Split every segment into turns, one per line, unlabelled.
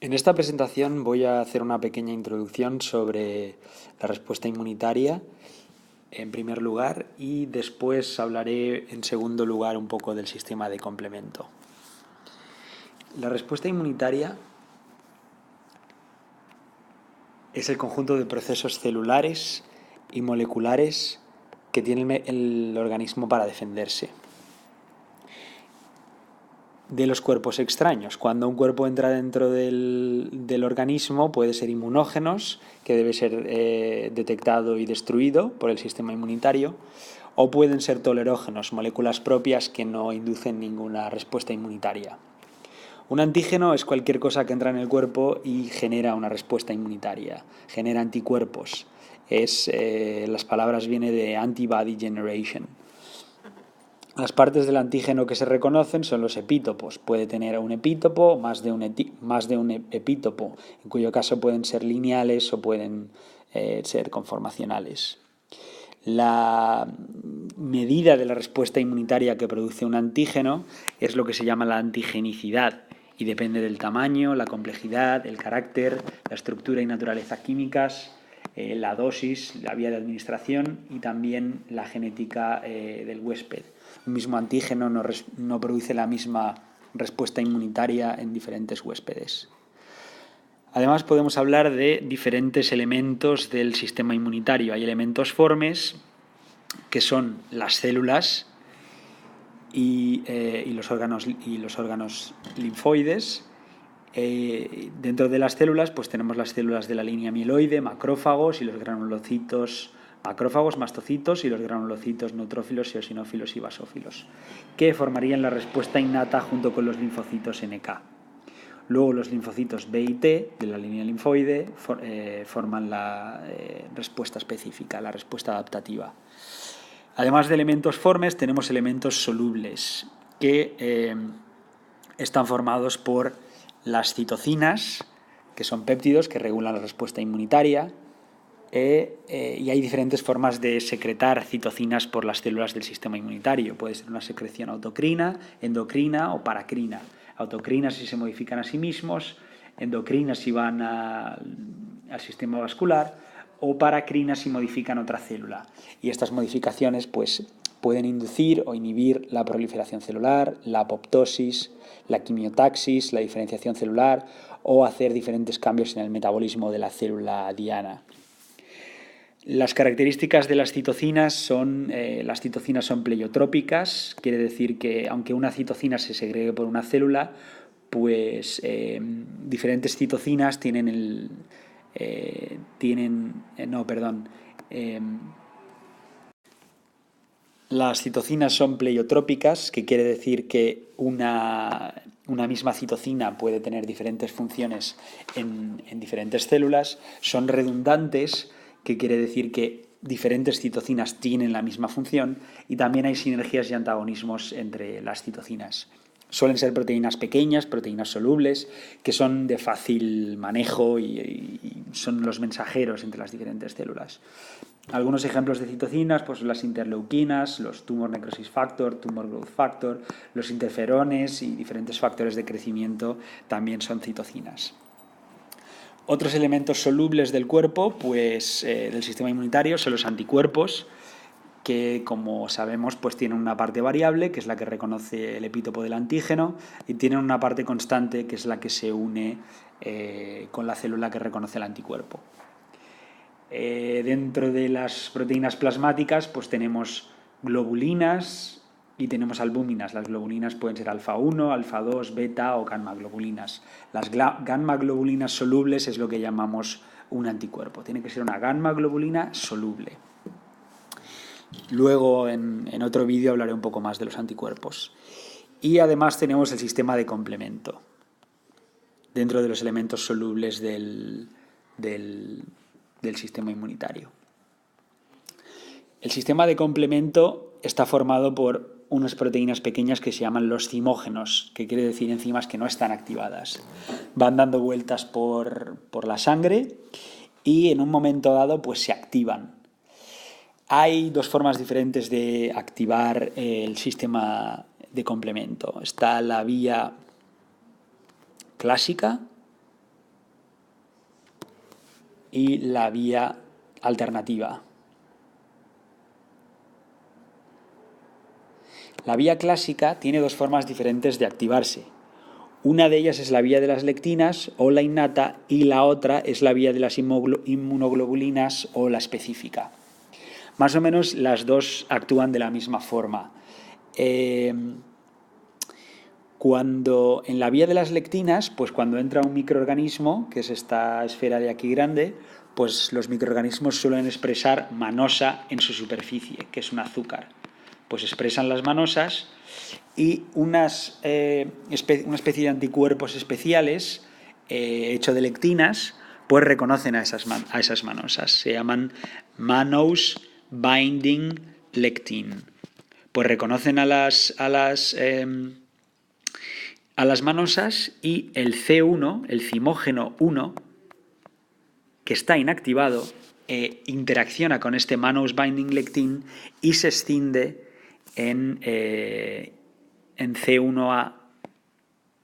En esta presentación voy a hacer una pequeña introducción sobre la respuesta inmunitaria en primer lugar y después hablaré en segundo lugar un poco del sistema de complemento. La respuesta inmunitaria es el conjunto de procesos celulares y moleculares que tiene el organismo para defenderse de los cuerpos extraños. Cuando un cuerpo entra dentro del organismo puede ser inmunógenos, que debe ser detectado y destruido por el sistema inmunitario, o pueden ser tolerógenos, moléculas propias que no inducen ninguna respuesta inmunitaria. Un antígeno es cualquier cosa que entra en el cuerpo y genera una respuesta inmunitaria, genera anticuerpos. Las palabras vienen de antibody generation. Las partes del antígeno que se reconocen son los epítopos. Puede tener un epítopo, más de un epítopo, en cuyo caso pueden ser lineales o pueden ser conformacionales. La medida de la respuesta inmunitaria que produce un antígeno es lo que se llama la antigenicidad y depende del tamaño, la complejidad, el carácter, la estructura y naturaleza químicas, la dosis, la vía de administración y también la genética del huésped. Un mismo antígeno no produce la misma respuesta inmunitaria en diferentes huéspedes. Además, podemos hablar de diferentes elementos del sistema inmunitario. Hay elementos formes, que son las células y los órganos linfoides. Dentro de las células pues tenemos las células de la línea mieloide, macrófagos y los granulocitos, macrófagos, mastocitos y los granulocitos neutrófilos, eosinófilos y basófilos, que formarían la respuesta innata junto con los linfocitos NK. Luego los linfocitos B y T de la línea linfoide forman la respuesta específica, la respuesta adaptativa. Además de elementos formes, tenemos elementos solubles que están formados por las citocinas, que son péptidos que regulan la respuesta inmunitaria, y hay diferentes formas de secretar citocinas por las células del sistema inmunitario. Puede ser una secreción autocrina, endocrina o paracrina. Autocrina si se modifican a sí mismos, endocrina si van al sistema vascular, o paracrina si modifican otra célula. Y estas modificaciones pues, pueden inducir o inhibir la proliferación celular, la apoptosis, la quimiotaxis, la diferenciación celular o hacer diferentes cambios en el metabolismo de la célula diana. Las características de las citocinas son pleiotrópicas, quiere decir que aunque una citocina se segregue por una célula, pues diferentes citocinas las citocinas son pleiotrópicas, que quiere decir que una misma citocina puede tener diferentes funciones en diferentes células. Son redundantes, que quiere decir que diferentes citocinas tienen la misma función, y también hay sinergias y antagonismos entre las citocinas. Suelen ser proteínas pequeñas, proteínas solubles, que son de fácil manejo y son los mensajeros entre las diferentes células. Algunos ejemplos de citocinas pues las interleuquinas, los tumor necrosis factor, tumor growth factor, los interferones y diferentes factores de crecimiento también son citocinas. Otros elementos solubles del cuerpo, pues del sistema inmunitario, son los anticuerpos, que como sabemos pues tienen una parte variable, que es la que reconoce el epítopo del antígeno, y tienen una parte constante, que es la que se une con la célula que reconoce el anticuerpo. Dentro de las proteínas plasmáticas pues tenemos globulinas y tenemos albúminas. Las globulinas pueden ser alfa 1, alfa 2, beta o gamma globulinas. Las gamma globulinas solubles es lo que llamamos un anticuerpo. Tiene que ser una gamma globulina soluble. Luego en otro vídeo hablaré un poco más de los anticuerpos. Y además tenemos el sistema de complemento dentro de los elementos solubles del sistema inmunitario. El sistema de complemento está formado por unas proteínas pequeñas que se llaman los zimógenos, que quiere decir enzimas que no están activadas. Van dando vueltas por la sangre y en un momento dado pues se activan. Hay dos formas diferentes de activar el sistema de complemento. Está la vía clásica y la vía alternativa. La vía clásica tiene dos formas diferentes de activarse. Una de ellas es la vía de las lectinas o la innata y la otra es la vía de las inmunoglobulinas o la específica. Más o menos las dos actúan de la misma forma. Cuando en la vía de las lectinas, pues cuando entra un microorganismo, que es esta esfera de aquí grande, pues los microorganismos suelen expresar manosa en su superficie, que es un azúcar. Pues expresan las manosas y una especie de anticuerpos especiales, hecho de lectinas, pues reconocen a esas manosas. Se llaman mannose binding lectin. Pues reconocen a las manosas y el C1, el zimógeno 1, que está inactivado, interacciona con este mannose binding lectin y se escinde en C1A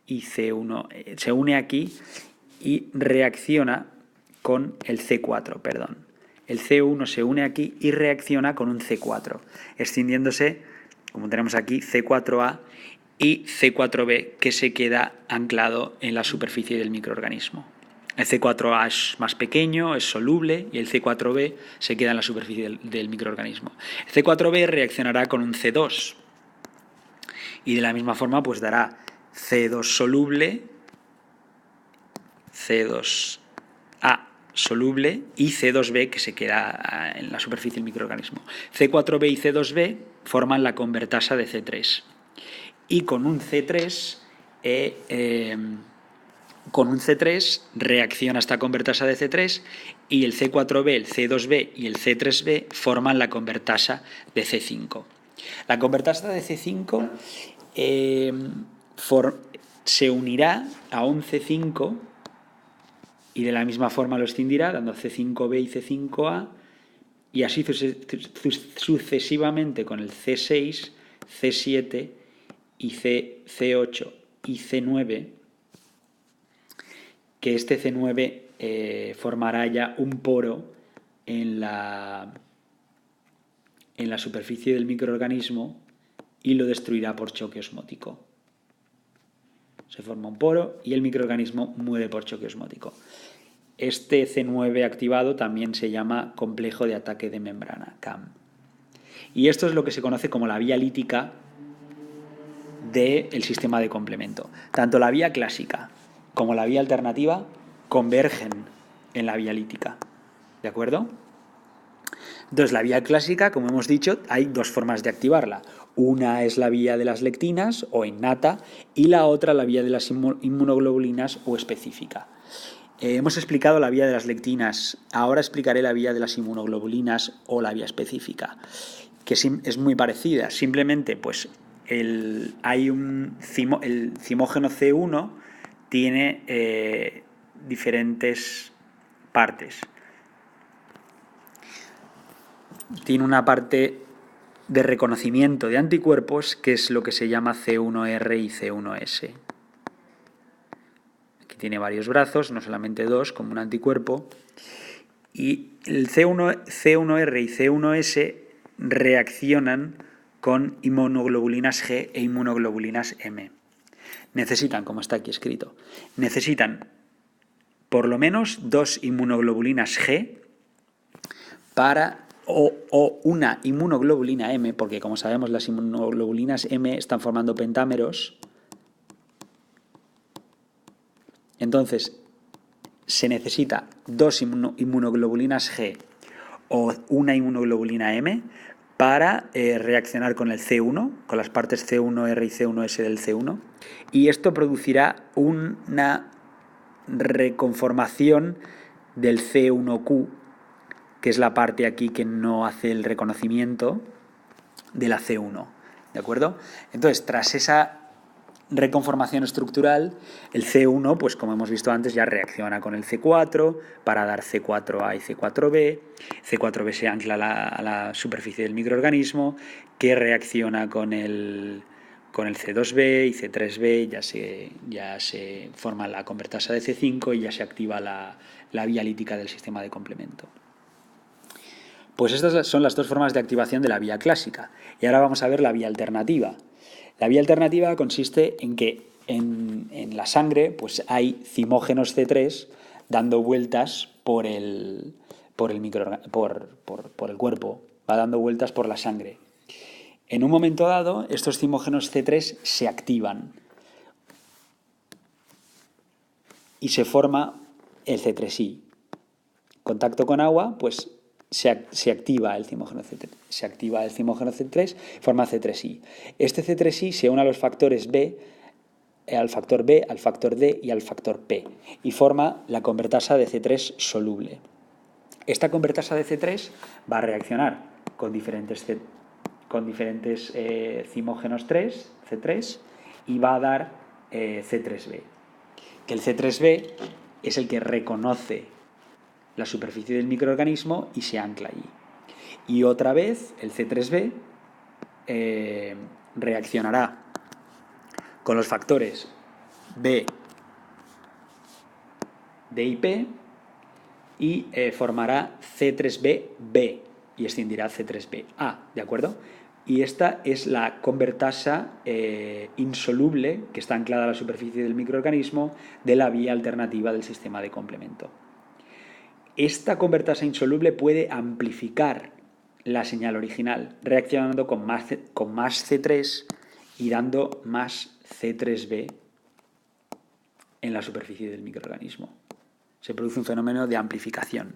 y C1, se une aquí y reacciona con el C4, perdón. El C1 se une aquí y reacciona con un C4, escindiéndose, como tenemos aquí, C4A y C4B, que se queda anclado en la superficie del microorganismo. El C4A es más pequeño, es soluble, y el C4B se queda en la superficie del microorganismo. El C4B reaccionará con un C2 y de la misma forma pues dará C2 soluble, C2A soluble y C2B que se queda en la superficie del microorganismo. C4B y C2B forman la convertasa de C3 y con un C3 reacciona esta convertasa de C3 y el C4B, el C2B y el C3B forman la convertasa de C5. La convertasa de C5 se unirá a un C5 y de la misma forma lo escindirá, dando C5B y C5A, y así sucesivamente con el C6, C7 y C8 y C9, que este C9 formará ya un poro en la superficie del microorganismo y lo destruirá por choque osmótico. Se forma un poro y el microorganismo muere por choque osmótico. Este C9 activado también se llama complejo de ataque de membrana, CAM. Y esto es lo que se conoce como la vía lítica del sistema de complemento. Tanto la vía clásica como la vía alternativa convergen en la vía lítica. ¿De acuerdo? Entonces, la vía clásica, como hemos dicho, hay dos formas de activarla. Una es la vía de las lectinas o innata y la otra la vía de las inmunoglobulinas o específica. Hemos explicado la vía de las lectinas, ahora explicaré la vía de las inmunoglobulinas o la vía específica, que es muy parecida. Simplemente, pues, el zimógeno C1 tiene diferentes partes. Tiene una parte de reconocimiento de anticuerpos, que es lo que se llama C1R y C1S. Aquí tiene varios brazos, no solamente dos, como un anticuerpo. Y el C1R y C1S reaccionan con inmunoglobulinas G e inmunoglobulinas M. Necesitan, como está aquí escrito, necesitan por lo menos dos inmunoglobulinas G o una inmunoglobulina M, porque como sabemos las inmunoglobulinas M están formando pentámeros. Entonces, se necesita dos inmunoglobulinas G o una inmunoglobulina M para reaccionar con el C1, con las partes C1R y C1S del C1, y esto producirá una reconformación del C1Q, que es la parte aquí que no hace el reconocimiento de la C1, ¿de acuerdo? Entonces, tras esa reconformación estructural, el C1, pues como hemos visto antes, ya reacciona con el C4 para dar C4A y C4B. C4B se ancla a la superficie del microorganismo, que reacciona con el con el C2b y C3b ya se forma la convertasa de C5 y ya se activa la vía lítica del sistema de complemento. Pues estas son las dos formas de activación de la vía clásica. Y ahora vamos a ver la vía alternativa. La vía alternativa consiste en que en la sangre pues hay zimógenos C3 dando vueltas por el cuerpo, va dando vueltas por la sangre. En un momento dado, estos zimógenos C3 se activan y se forma el C3I. Contacto con agua, pues se activa el zimógeno C3. Se activa el zimógeno C3, forma C3I. Este C3I se une a los factores B, al factor D y al factor P y forma la convertasa de C3 soluble. Esta convertasa de C3 va a reaccionar con diferentes zimógenos C3 y va a dar C3b. Que el C3b es el que reconoce la superficie del microorganismo y se ancla allí. Y otra vez el C3b reaccionará con los factores B, D y P y formará C3b-B y escindirá C3b-A, ¿de acuerdo? Y esta es la convertasa insoluble que está anclada a la superficie del microorganismo de la vía alternativa del sistema de complemento. Esta convertasa insoluble puede amplificar la señal original, reaccionando con más C3 y dando más C3b en la superficie del microorganismo. Se produce un fenómeno de amplificación.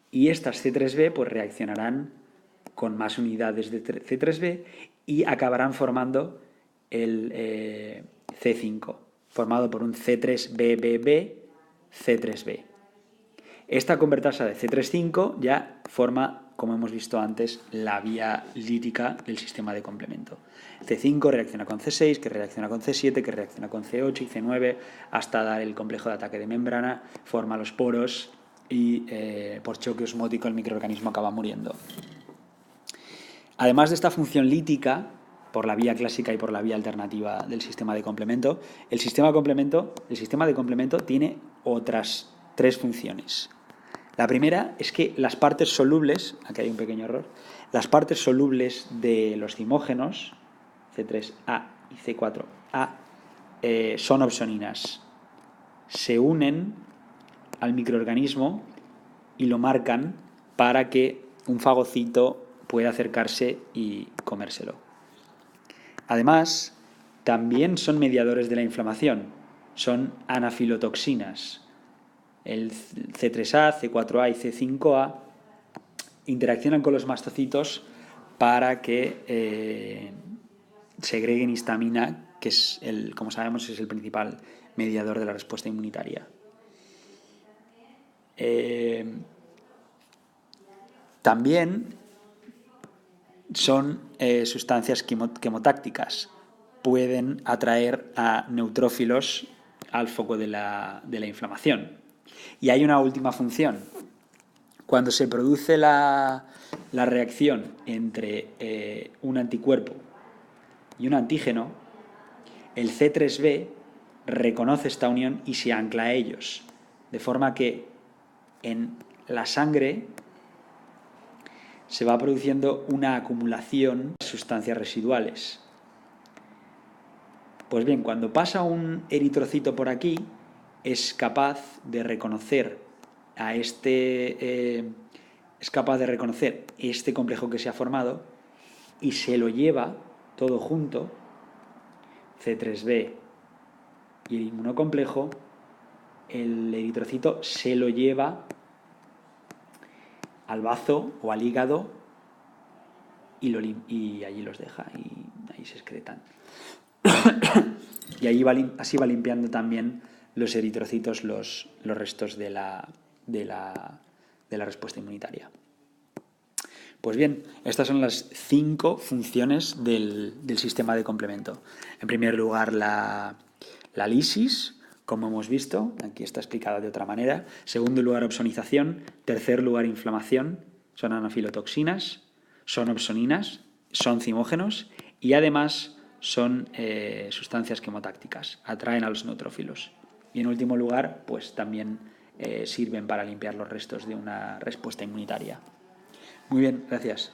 Y estas C3b pues reaccionarán con más unidades de C3b y acabarán formando el C5, formado por un C3BBB, C3b. Esta convertasa de C3,5 ya forma, como hemos visto antes, la vía lítica del sistema de complemento. C5 reacciona con C6, que reacciona con C7, que reacciona con C8 y C9, hasta dar el complejo de ataque de membrana, forma los poros y por choque osmótico el microorganismo acaba muriendo. Además de esta función lítica, por la vía clásica y por la vía alternativa del sistema de complemento, el sistema de complemento tiene otras tres funciones. La primera es que las partes solubles, aquí hay un pequeño error, las partes solubles de los zimógenos, C3A y C4A, son opsoninas. Se unen al microorganismo y lo marcan para que un fagocito pueda acercarse y comérselo. Además, también son mediadores de la inflamación, son anafilotoxinas. El C3A, C4A y C5A interaccionan con los mastocitos para que segreguen histamina, que es como sabemos es el principal mediador de la respuesta inmunitaria. También son sustancias quimotácticas. Pueden atraer a neutrófilos al foco de la inflamación. Y hay una última función. Cuando se produce la reacción entre un anticuerpo y un antígeno, el C3b reconoce esta unión y se ancla a ellos. De forma que en la sangre se va produciendo una acumulación de sustancias residuales. Pues bien, cuando pasa un eritrocito por aquí, es capaz de reconocer este complejo que se ha formado y se lo lleva todo junto, C3b y el inmunocomplejo, el eritrocito se lo lleva al bazo o al hígado y allí los deja y ahí se excretan. Y así va limpiando también los eritrocitos los restos de la respuesta inmunitaria. Pues bien, estas son las 5 funciones del sistema de complemento. En primer lugar, la lisis, como hemos visto, aquí está explicada de otra manera. Segundo lugar, opsonización. Tercer lugar, inflamación. Son anafilotoxinas, son opsoninas, son zimógenos y además son sustancias quimotácticas, atraen a los neutrófilos. Y en último lugar, pues también sirven para limpiar los restos de una respuesta inmunitaria. Muy bien, gracias.